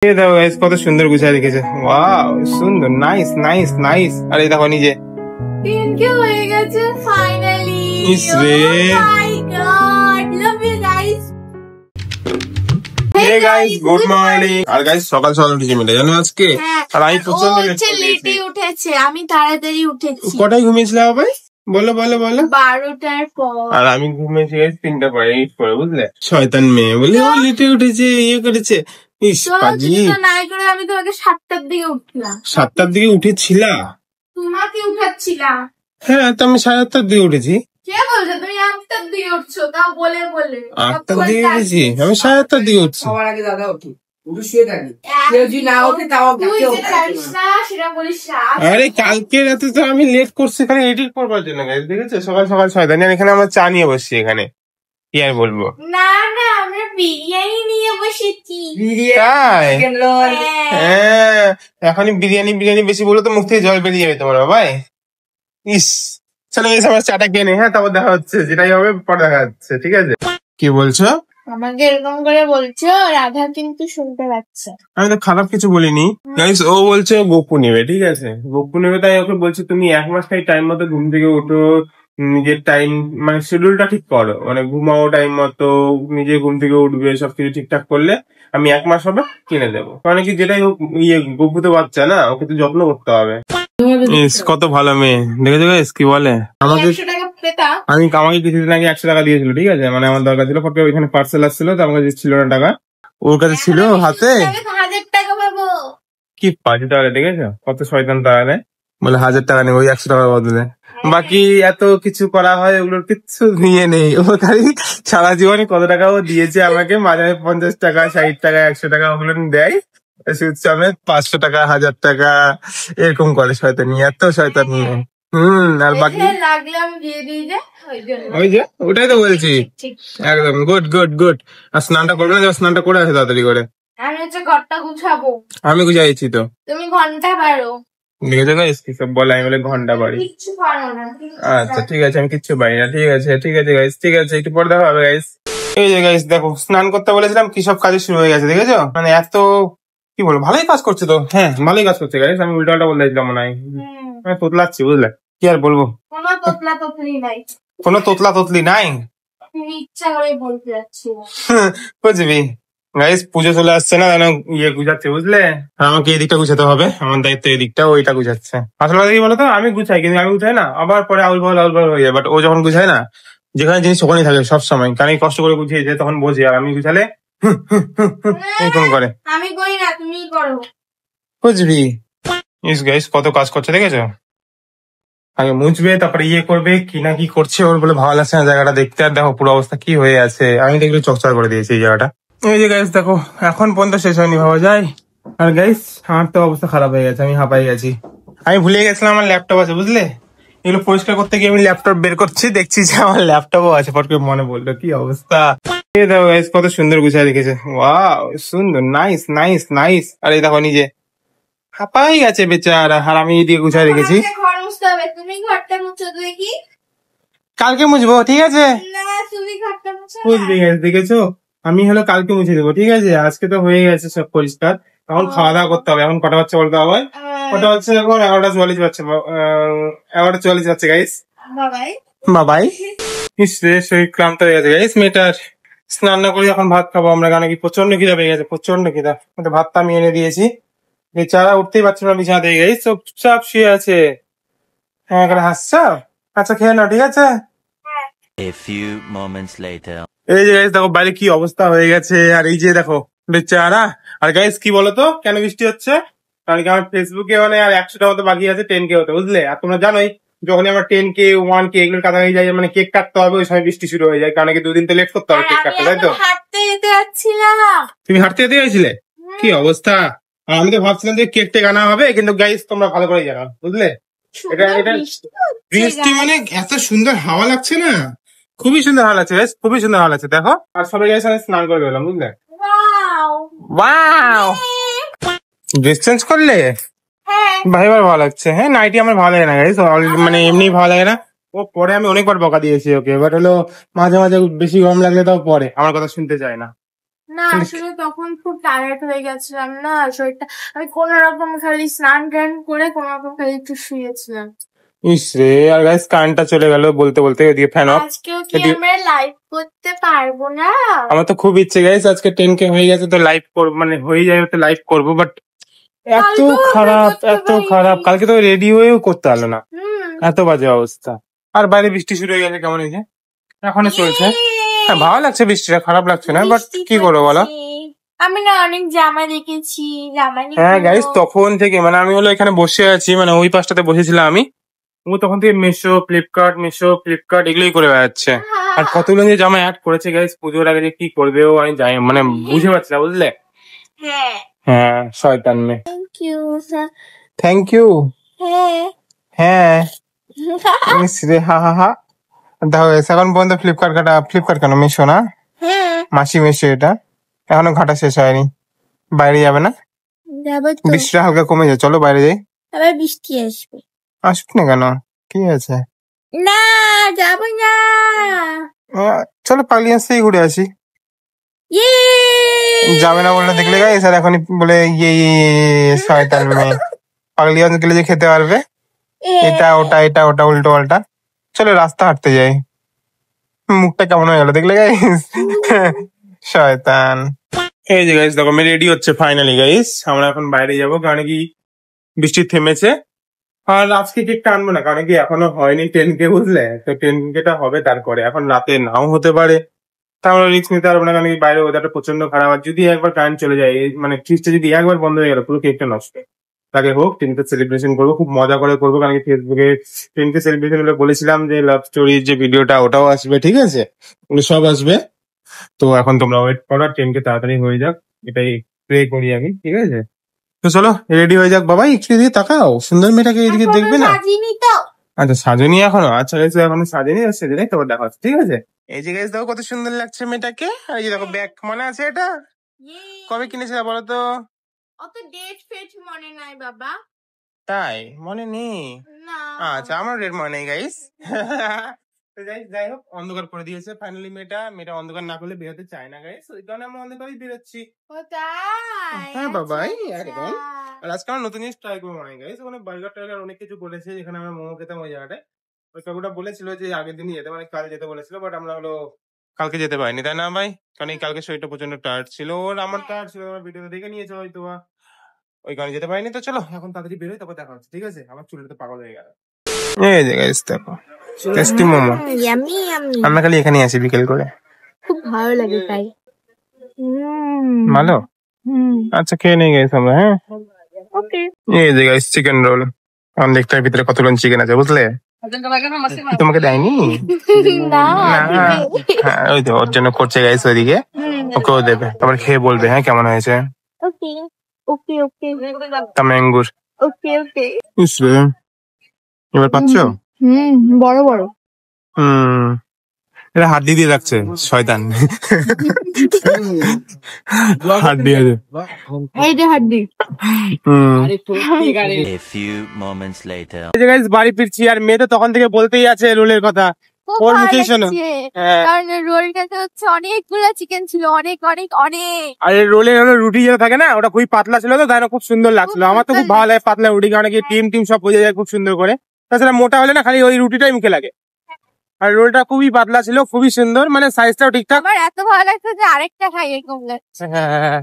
এই দেখো গাইস কত সুন্দর গুছায় রেখেছে। ওয়াও সুন্দর, নাইস নাইস নাইস। আর এই দেখো নিজে তিনকে হয়ে গেছে ফাইনালি। ইস রে। Oh my God, love you guys. Hey guys good morning. আর গাইস সকাল সকাল উঠেছি মিলে জানো আজকে। আর আমি প্রচন্ড লেটে উঠেছে, আমি তাড়াতাড়ি উঠেছি। কটায় ঘুমিয়েছিলাম ভাই? বলো বলো বলো। 12টার পর। আর আমি ঘুমিয়েছি গাইস 3টা পরে, 8 পরে, বুঝলে? শয়তান মেয়ে বলে ও লেটে উঠেছে, ইয়ে করেছে। ইস পাজি। তো নাই করে আমি তোমাকে 7টার দিকে উঠলাম। 7টার দিকে উঠেছিলা? তোমাকে উঠাচ্ছিলাম। হ্যাঁ তো আমি 8:30টার দিকে উঠেছি। কে বলছে তুমি 8টার দিকে উঠছো? তাও বলে বলে 8টার দিকে উঠেছি, আমি 8:30টার দিকে উঠছি। সবার আগে দাদা উঠি, উঠে শুয়ে থাকি। কেউ যদি না ওঠে তাও তুই যে জানিস না সেটা বলিস না। আরে কালকে রাতে তো আমি লেট করছি খালি এডিট করবার জন্য গাইস, দেখেছো? সকাল সকাল শয়তানি। আর এখানে আমরা চা নিয়ে বসছি এখানে, কি আর বলবো। না না, আমরা বিরিয়ানি নিয়ে বসেছি। তাই? Chicken roll. হ্যাঁ এখনই বিরিয়ানি বিরিয়ানি বেশি বলে তো মুখ থেকে জল বেরিয়ে যাবে তোমার বাবাই। ইস চলো গাইস আমার চাটা কেনে, হ্যাঁ তারপর দেখা হচ্ছে, যেটাই হবে পরে দেখা যাচ্ছে, ঠিক আছে? কি বলছো? আমাকে এরকম করে বলছো, রাধা কিন্তু শুনতে পাচ্ছে। আমি তো খারাপ কিছু বলিনি গাইস। ও বলছে গপু নেবে, ঠিক আছে? গপু নেবে তাই ওকে বলছে তুমি 1 মাস খাই টাইম মতো ঘুম থেকে ওঠো, নিজের টাইম মানে শিডিউলটা ঠিক করো, মানে ঘুমাও টাইম মতো, নিজে ঘুম থেকে উঠবে, সবকিছু ঠিকঠাক করলে আমি 1 মাস হবে কিনে দেবো। কারণ কি যেটাই হোক ইয়ে গপু তো বাচ্চা না, ওকে তো যত্ন করতে হবে। ইস কত ভালো মেয়ে, দেখেছো গাইস কি বলে আমাকে। 100 টাকা পেতাম। আমাকে কিছুদিন আগে 100 টাকা দিয়েছিল, ঠিক আছে? মানে আমার দরকার ছিল, ফট করে ওইখানে পার্সেল আসছিল তো আমার কাছে ছিল না টাকা, ওর কাছে ছিল হাতে। আমি তো 1000 টাকা পাবো। কি 5 টাকা দেখেছো কত শয়তান টাকা নেয়, বলে 1000 টাকা নেই ওই 100 টাকার বদলে। বাকি এত কিছু করা হয় ওগুলোর কিচ্ছু নিয়ে নেই, ও খালি সারা জীবনে কত টাকা ও দিয়েছে আমাকে, মাঝে 50 টাকা 60 টাকা 100 টাকা ওগুলো দেয়, সুদ সমেত 500 টাকা 1000 টাকা এরকম করে শয়তানি, এত শয়তান মেয়ে। আর বাকি লাগলাম দিয়ে দিয়ে যে ওই জন্য। ওই যে ওটাই তো বলছি, ঠিক। একদম গুড গুড গুড। আর স্নানটা করবে না? স্নানটা করে আসে তাড়াতাড়ি করে। আমি হচ্ছে ঘরটা গুছাবো, আমি গুছাইছি তো, তুমি ঘন্টা পারো। দেখেছো গাইস কি সব বলে, আমি বলে ঘন্টা বাড়ি। কিচ্ছু পারো না। আচ্ছা ঠিক আছে, আমি কিচ্ছু পারি না, ঠিক আছে ঠিক আছে গাইস, ঠিক আছে একটু পরে দেখা হবে গাইস। এই যে গাইস দেখো স্নান করতে বলেছিলাম, কি সব কাজ শুরু হয়ে গেছে দেখেছো? মানে এত কি বলবো, ভালোই কাজ করছে তো। হ্যাঁ ভালোই কাজ করছে গাইস, আমি উল্টা উল্টা বলে দিলাম মনে হয়, আমি তোতলাচ্ছি বুঝলে, কি আর বলবো। কোনো তোতলা তোতলি নাই, কোনো তোতলা তোতলি নাই, তুমি ইচ্ছা করে বলতে যাচ্ছি। বুঝবি গাইস? পুজো চলে আসছে না, যেন ইয়ে গুছাচ্ছে বুঝলে, আর আমাকে এই দিকটা গুছাতে হবে, আমার দায়িত্ব এই দিকটা, ওইটা গুছাচ্ছে। আসলে কথা কি বলতো, আমি গুছাই কিন্তু আমি গুছাই না, আবার পরে আউল বাউল হয়ে যায়। বাট ও যখন গুছায় না, যেখানে জিনিস ওখানেই থাকে সব সময়, কারণ কষ্ট করে গুছিয়েছে তখন বোঝে, আর আমি গুছালে এরকম করে। আমি করি না, তুমিই করো। বুঝবি? ইস গাইস কত কাজ করছে দেখেছো? আগে মুছবে তারপরে ইয়ে করবে, কি না কি করছে, ওর বলে ভালো লাগছে না জায়গাটা দেখতে। আর দেখো পুরো অবস্থা কি হয়ে আছে, আমি দেখলে চকচক করে দিয়েছি এই জায়গাটা। এই যে গাইস দেখো এখন পর্যন্ত শেষ হয়নি, ভাবা যায়। আর গাইস আমার তো অবস্থা খারাপ হয়ে গেছে, আমি হাঁপাই গেছি। আমি ভুলে গেছিলাম আমার ল্যাপটপ আছে বুঝলে, এগুলো পরিষ্কার করতে গিয়ে আমি ল্যাপটপ বের করছি, দেখছি যে আমার ল্যাপটপও আছে, পট করে মনে পড়লো, কি অবস্থা। এই দেখো গাইস কত সুন্দর গুছায় রেখেছে। ওয়াও সুন্দর, নাইস নাইস নাইস। আর এই দেখো নিজে হাঁপাই গেছে বেচারা, আর আমি এদিকে গুছায় রেখেছি। ঘর মুছতে হবে, তুমি ঘরটা মুছো দেখি। কালকে মুছবো, ঠিক আছে? না তুমি ঘরটা মুছো। বুঝলি গাইস দেখেছো, আমি হলো কালকে মুছে দেবো, ঠিক আছে? আজকে তো হয়ে গেছে সব পরিষ্কার, এখন খাওয়া দাওয়া করতে হবে। এখন কটা বাচ্চা বলতে হবে, কটা বাচ্চা এখন 11:44 বাচ্চা, 11:44 বাচ্চা গাইস। বাবাই বাবাই ইস রে, শরীর ক্লান্ত হয়ে গেছে গাইস মেয়েটার। স্নান না করে এখন ভাত খাবো আমরা, কারণ কি প্রচন্ড খিদা পেয়ে গেছে, প্রচন্ড খিদা। ভাতটা আমি এনে দিয়েছি, বেচারা উঠতেই পারছিল না বিছানা থেকে গাইস, চুপচাপ শুয়ে আছে। হ্যাঁ করে হাসছ, আচ্ছা খেয়ে নাও, ঠিক আছে? A few moments later. এই যে গাইস দেখো বাইরে কি অবস্থা হয়ে গেছে, আর এই যে দেখো বেচারা। আর গাইস কি বলতো কেন বৃষ্টি হচ্ছে, কারণ কি আমার ফেসবুকে মানে আর 100টা মতো বাকি আছে 10K হতে, বুঝলে? আর তোমরা জানোই যখনই আমরা 10K 1K এগুলোর কাছাকাছি যাই, মানে কেক কাটতে হবে, ওই সময় বৃষ্টি শুরু হয়ে যায়, কারণ কি 2 দিন তো লেট করতে হবে কেক কাটতে, তাই তো? হাঁটতে যেতে যাচ্ছিলাম। তুমি হাঁটতে যেতে গেছিলে, কি অবস্থা। আর আমি তো ভাবছিলাম যে কেক টেক আনা হবে, কিন্তু গাইস তোমরা ভালো করে জানো বুঝলে, এটা বৃষ্টি মানে এত সুন্দর হাওয়া লাগছে না, খুবই সুন্দর হাওয়া লাগছে গাইস, খুবই সুন্দর হাওয়া লাগছে দেখো। আর সবাই গাইস আমি স্নান করে গেলাম বুঝলে। ওয়াও ওয়াও ড্রেস চেঞ্জ করলে হ্যাঁ ভাই ভালো লাগছে। হ্যাঁ নাইটি আমার ভালো লাগে না গাইস, মানে এমনি ভালো লাগে না। ও পরে আমি অনেকবার বকা দিয়েছি ওকে, বাট হলো মাঝে মাঝে বেশি গরম লাগলে তাও পরে আমার কথা শুনতে চায় না। না আসলে তখন খুব টায়ার্ড হয়ে গেছিলাম না শরীরটা, আমি কোনো রকম খালি স্নান টান করে কোনো রকম খালি একটু শুয়েছিলাম। ইস রে, আর গাইস কারেন্টটা চলে গেল বলতে বলতে, ওদিকে ফ্যান অফ। আজকেও কি আমরা লাইভ করতে পারবো না? আমার তো খুব ইচ্ছে গাইস, আজকে 10K হয়ে গেছে তো লাইভ করবো, মানে হয়ে যাবে তো লাইভ করবো, বাট এত খারাপ এত খারাপ, কালকে তো রেডি হয়েও করতে পারলো না, এত বাজে অবস্থা। আর বাইরে বৃষ্টি শুরু হয়ে গেছে, কেমন হয়েছে এখনো চলছে। হ্যাঁ ভালো লাগছে বৃষ্টিটা, খারাপ লাগছে না, বাট কি করবো বলো। আমি না অনেক জামা দেখেছি, জামা হ্যাঁ গাইস তখন থেকে মানে আমি হলো এখানে বসে আছি, মানে ওই পাশটাতে বসেছিলাম আমি, ও তখন থেকে মেশো ফ্লিপকার্ট এগুলোই করে বেড়াচ্ছে। আর কতগুলো যে জামা অ্যাড করেছে গাইস পুজোর আগে, যে কি করবে ও আমি জানি, মানে বুঝে পাচ্ছি না বুঝলে। হ্যাঁ হ্যাঁ শয়তান মেয়ে। Thank you. Thank you. হ্যাঁ হ্যাঁ ইস রে, হা হা হা। দেখো guys, এখন পর্যন্ত ফ্লিপকার্ট কেন মেশো না, হ্যাঁ মাসি মেশো, এটা এখনো ঘাটা শেষ হয়নি। বাইরে যাবে না? যাবো তো, বৃষ্টিটা হালকা কমে যায়, চলো বাইরে যাই। আবার বৃষ্টি আসবে। আসুক না কেন, কি আছে। না যাবো না। চলো পালিয়ে আসতেই ঘুরে আসি। ইয়ে যাবে না বললে দেখলে গাইস, আর এখনই বলে শয়তান মেয়ে। পাগলিগঞ্জ গেলে যে খেতে পারবে এটা ওটা উল্টো পাল্টা। চলো রাস্তা হাঁটতে যাই। মুখটা কেমন হয়ে গেল দেখলে গাইস, শয়তান। এই যে গাইস দেখো আমি রেডি হচ্ছে ফাইনালি গাইস, আমরা এখন বাইরে যাবো, কারণ কি বৃষ্টি থেমেছে। আর আজকে কেকটা আনবো না, কারণ কি এখনো হয়নি 10K বুঝলে, তো 10Kটা হবে তারপরে, এখন রাতে নাও হতে পারে, তাহলে রিস্ক নিতে পারবো না, কারণ কি বাইরে ওয়েদারটা প্রচন্ড খারাপ। আর যদি একবার কারেন্ট চলে যায়, মানে ফ্রিজটা যদি একবার বন্ধ হয়ে গেল পুরো কেকটা নষ্ট। তাকে হোক 10K সেলিব্রেশন করবো, খুব মজা করে করবো, কারণ কি ফেসবুকে 10K সেলিব্রেশন বলেছিলাম যে লাভ স্টোরির যে ভিডিওটা ওটাও আসবে, ঠিক আছে, ওগুলো সব আসবে। তো এখন তোমরা ওয়েট করো, 10K তাড়াতাড়ি হয়ে যাক, এটাই প্রে করি আমি, ঠিক আছে। তো চলো রেডি হয়ে যাক। বাবা একটু এদিকে তাকাও, সুন্দর মেয়েটাকে এদিকে দেখবে না? সাজিনি তো। আচ্ছা সাজনি এখনো, আচ্ছা গাইস এখনো সাজনি, সেদিনে তোমার দেখা হচ্ছে, ঠিক আছে। এই যে গাইস দেখো কত সুন্দর লাগছে মেয়েটাকে, আর এই যে দেখো ব্যাগ মনে আছে এটা, কবে কিনেছিলে বলো তো? অত ডেট ফেট মনে নাই বাবা। তাই মনে নেই? না আচ্ছা আমার রেট মনে নেই গাইস। যাই হোক অন্ধকার করে দিয়েছে ফাইনালি মেয়েটা অন্ধকার না করলে বেরোতে চায় না গাইস, ওই কারণে আমরা অন্ধকারই বেরোচ্ছি। হ্যাঁ বাবাই একদম। আর আজকে আমরা নতুন জিনিস ট্রাই করবো না গাইস, ওখানে বার্গার টার্গার অনেক কিছু বলেছে, যেখানে আমরা মোমো খেতাম ওই জায়গাটায়। ওই কাকুটা বলেছিল যে আগের দিনই যেতে, মানে কাল যেতে বলেছিল, বাট আমরা হলো কালকে যেতে পারিনি, তাই না ভাই? কারণ এই কালকে শরীরটা প্রচন্ড টায়ার্ড ছিল ওর, আমার টায়ার্ড ছিল, আমার ভিডিওতে দেখে নিয়েছো হয়তো, ওই কারণে যেতে পারিনি। তো চলো এখন তাড়াতাড়ি বেরোই, তারপর দেখা হচ্ছে, ঠিক আছে। আমার চুলটা তো পাগল হয়ে গেল। এই যে গাইস দেখো টেস্টি মোমো, ইয়ামি ইয়ামি, আমরা খালি এখানেই আসি বিকেল করে, খুব ভালো লাগে তাই। ভালো। আচ্ছা খেয়ে নেই গাইস আমরা, হ্যাঁ ওকে। এই যে গাইস চিকেন রোল, আমার লেগটার ভিতরে কতগুলো চিকেন আছে বুঝলে, তোমাকে দেয়নি না না? হ্যাঁ ওই তো ওর জন্য করছে গাইস ওইদিকে, ওকেও দেবে, তারপর খেয়ে বলবে হ্যাঁ কেমন হয়েছে। ওকে ওকে ওকে তামেঙ্গুর। ওকে ওকে। ইস রে, এবার পাচ্ছ? বড় বড়। এটা হাড্ডি দিয়ে রাখছে শয়তান, হাড্ডি আছে, এই যে হাড্ডি। A few moments later. এই যে guys বাড়ি ফিরছি, আর মেয়ে তো তখন থেকে বলতেই আছে রোলের কথা, ওর মুখেই শোনো। হ্যাঁ। কারণ রোলটাতে হচ্ছে অনেকগুলো চিকেন ছিল, অনেক অনেক অনেক। আর রোলের হলো রুটি যেটা থাকে না, ওটা খুবই পাতলা ছিল, তো তাই না খুব সুন্দর লাগছিল। আমার তো খুব ভালো লাগে পাতলা রুটি, কারণ কি টিম সব বোঝা যায় খুব সুন্দর করে। তাছাড়া মোটা হলে না খালি ওই রুটিটাই মুখে লাগে। আর রোলটা খুবই পাতলা ছিল, খুবই সুন্দর, মানে সাইজটাও ঠিকঠাক। আমার এত ভালো লাগছে যে আরেকটা খাই এরকম লাগছে। হ্যাঁ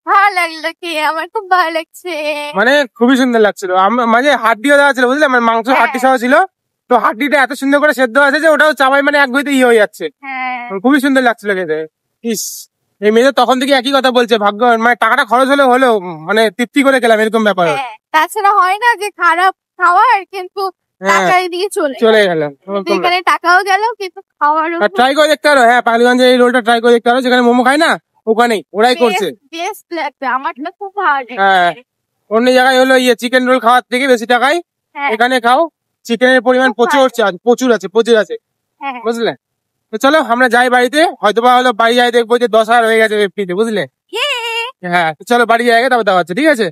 ভালো লাগলো কি, আমার খুব ভালো লাগছে। মানে খুবই সুন্দর লাগছিল, মানে হাড্ডিও দেওয়া ছিল বুঝলে, মানে মাংস হাড্ডি সহ ছিল, তো হাড্ডিটা এত সুন্দর করে সেদ্ধ আছে যে ওটাও চাবাই মানে এক ঘুইতে হয়ে যাচ্ছে, খুবই সুন্দর লাগছিল খেতে। ইস এই মেয়ে তখন থেকে একই কথা বলছে, ভাগ্য মানে টাকাটা খরচ হলো মানে তৃপ্তি করে খেলাম এরকম ব্যাপার। তাছাড়া হয় না যে খারাপ খাওয়ার, কিন্তু টাকা এদিকে চলে গেল, এখানে টাকাও গেল কিন্তু খাওয়ারও। ট্রাই করে দেখতে পারো, হ্যাঁ পাগলিগঞ্জে এই রোলটা ট্রাই করে দেখতে পারো, যেখানে মোমো খায় না ওখানেই ওরাই করছে। বেস্ট লাগবে, আমার তো খুব ভালো হ্যাঁ লাগছে। অন্য জায়গায় হলো চিকেন রোল খাওয়ার থেকে বেশি টাকায় এখানে খাও, চিকেনের পরিমাণ প্রচুর আছে বুঝলে। তো চলো আমরা যাই বাড়িতে, হয়তোবা হলো বাড়ি যাই দেখবো যে 10,000 হয়ে গেছে ফ্রিতে বুঝলে। হ্যাঁ চলো বাড়ি যাই আগে, তারপর দেখা হচ্ছে, ঠিক আছে।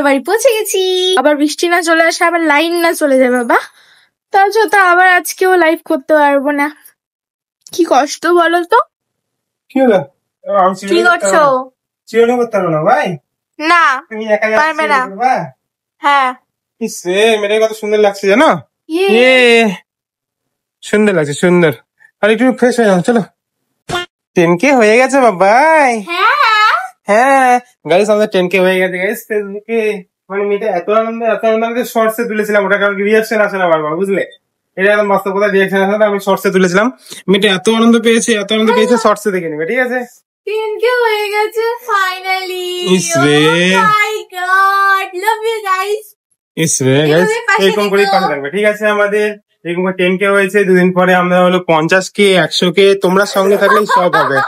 বাড়ি পৌঁছে গেছি, আবার বৃষ্টি না চলে আসে, আবার লাইন না চলে যায় বাবা, তার জন্য আবার আজকেও লাইভ করতে পারবো না, কি কষ্ট বলো তো। কি হলো? আমি কি করছো? চিরনি করতে পারবো না ভাই। না তুমি একা পারবে না। করবা? হ্যাঁ ইসে মেয়েটা কত সুন্দর লাগছে জানো? ইয়ে। ইয়ে সুন্দর লাগছে সুন্দর। আর একটু ফ্রেশ হয়ে যাও চলো। 10K হয়ে গেছে বাবাই। হ্যাঁ হ্যাঁ গাইস আমাদের 10K হয়ে গেছে গাইস ফেসবুকে। মানে মেয়েটা এত আনন্দ শর্টসে তুলেছিলাম, ওটা কারণ রিয়াকশন আসে না বারবার বুঝলে। এটা একদম বাস্তব কথা, রিয়াকশন আসে না, আমি শর্টসে তুলেছিলাম। মেয়েটা এত আনন্দ পেয়েছে শর্টসে দেখে নিবে, ঠিক আছে? 10K হয়ে গেছে ফাইনালি। ইস রে। Oh my God, love you guys. ইস রে গাইস, এভাবে পাশে এরকম করে থেকো। পাশে থাকবে, ঠিক আছে? আমাদের এরকম 10K হয়েছে, 2 দিন পরে আমরা হলো 50K 100K। তোমরা সঙ্গে থাকলেই সব হবে।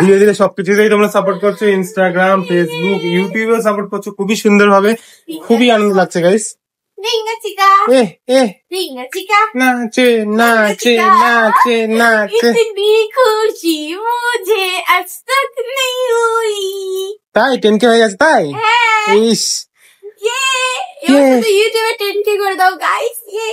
ধীরে ধীরে সবকিছুতেই তোমরা সাপোর্ট করছো, ইনস্টাগ্রাম, ফেসবুক, ইউটিউবেও সাপোর্ট করছো খুবই সুন্দর ভাবে। খুবই আনন্দ লাগছে গাইস। রিঙ্গা চিকা এ এ রিঙ্গা চিকা নাচে নাচে নাচে নাচে। इतनी खुशी मुझे आज तक नहीं हुई। তাই 10K হয়ে গেছে তাই? হ্যাঁ ইস। ইয়ে এবার শুধু ইউটিউবে 10K করে দাও গাইস। ইয়ে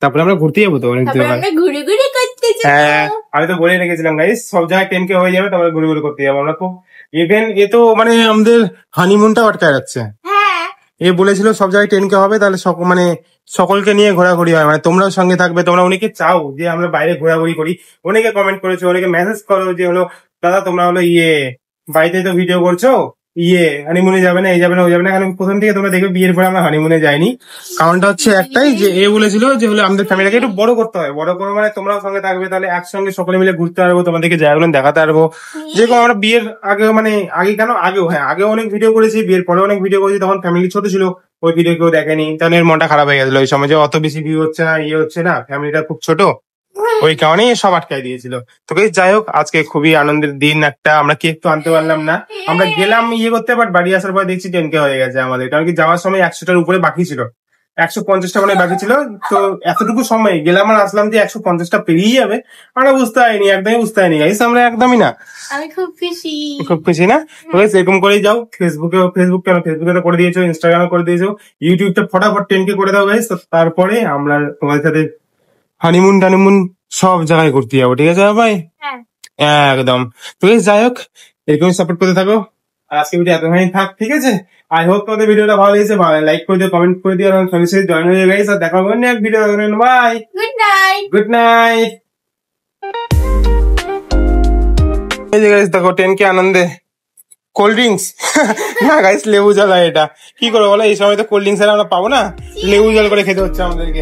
তারপরে আমরা ঘুরতে যাবো তো অনেক তারপর আমরা ঘুরে ঘুরে করতে হ্যাঁ যাবো। আমি তো বলে রেখেছিলাম গাইস, সব জায়গায় 10K হয়ে যাবে, তারপরে ঘুরে ঘুরে করতে যাবো আমরা। খুব ইভেন এ তো মানে আমাদের হানিমুনটা আটকা যাচ্ছে। হ্যাঁ এ বলেছিল সব জায়গায় 10K হবে, তাহলে মানে সকলকে নিয়ে ঘোরাঘুরি হয়, মানে তোমরাও সঙ্গে থাকবে। তোমরা অনেকে চাও যে আমরা বাইরে ঘোরাঘুরি করি, অনেকে কমেন্ট করেছো, অনেকে মেসেজ করো যে হলো দাদা তোমরা হলো বাড়িতে তো ভিডিও করছো, হানিমুনে যাবে না, এই যাবে না, ওই যাবে না। কারণ প্রথম থেকে তোমরা দেখবে বিয়ের পরে আমরা হানিমুনে যাইনি। কারণটা হচ্ছে একটাই, যে এ বলেছিল যে হলো আমাদের ফ্যামিলিকে একটু বড় করতে হয়, বড় করে মানে তোমরাও সঙ্গে থাকবে, তাহলে একসঙ্গে সকলে মিলে ঘুরতে পারবো, তোমাদেরকে জায়গাগুলো দেখাতে পারবো। যেরকম আমরা বিয়ের আগে মানে আগে কেন আগেও, হ্যাঁ আগেও অনেক ভিডিও করেছি, বিয়ের পরে অনেক ভিডিও করেছি, তখন ফ্যামিলি ছোট ছিল, ওই ভিডিও কেউ দেখেনি, তাহলে এর মনটা খারাপ হয়ে গেছিল ওই সময়, যে অত বেশি ভিউ হচ্ছে না, হচ্ছে না, ফ্যামিলিটা খুব ছোট, ওই কারণেই সব আটকাই দিয়েছিল। তো যাই হোক, আজকে খুবই আনন্দের দিন একটা। আমরা কেক তো আনতে পারলাম না, আমরা গেলাম করতে, বাট বাড়ি আসার পর দেখছি 10K হয়ে গেছে আমাদের। কারণ কি যাওয়ার সময় 100টার উপরে বাকি ছিল, 150টা মানে বাকি ছিল। তো এতটুকু সময় গেলাম আর আসলাম যে 150টা পেরিয়ে যাবে, আমরা বুঝতে হয়নি, একদমই বুঝতে হয়নি গাইস, আমরা একদমই না। আমি খুব খুশি। খুব খুশি না? তো guys, এরকম করেই যাও। ফেসবুকে তো করে দিয়েছো, ইনস্টাগ্রামে করে দিয়েছো, ইউটিউবটা ফটাফট 10K করে দাও গাইস। তারপরে আমরা তোমাদের সাথে হানিমুন টানিমুন সব জায়গায় ঘুরতে যাবো, ঠিক আছে ভাই? হ্যাঁ একদম। তো guys, যাই হোক, এরকমই সাপোর্ট করতে থাকো। আর আজকে ভিডিও এতখানি থাক, ঠিক আছে? আই হোপ তোমাদের ভিডিওটা ভালো লেগেছে, লাইক করে দিও, কমেন্ট করে দিও, আর ফ্যামিলির সাথে জয়েন হয়ে গাইস। আর দেখা হবে next video. Bye, good night. Good night. এই যে গাইস দেখো 10K আনন্দে কোল্ড ড্রিঙ্কস না গাইস, লেবু জল হয় এটা। কি করবো বলো, এই সময় তো কোল্ড ড্রিঙ্কস আমরা পাবো না, লেবু জল করে খেতে হচ্ছে আমাদেরকে।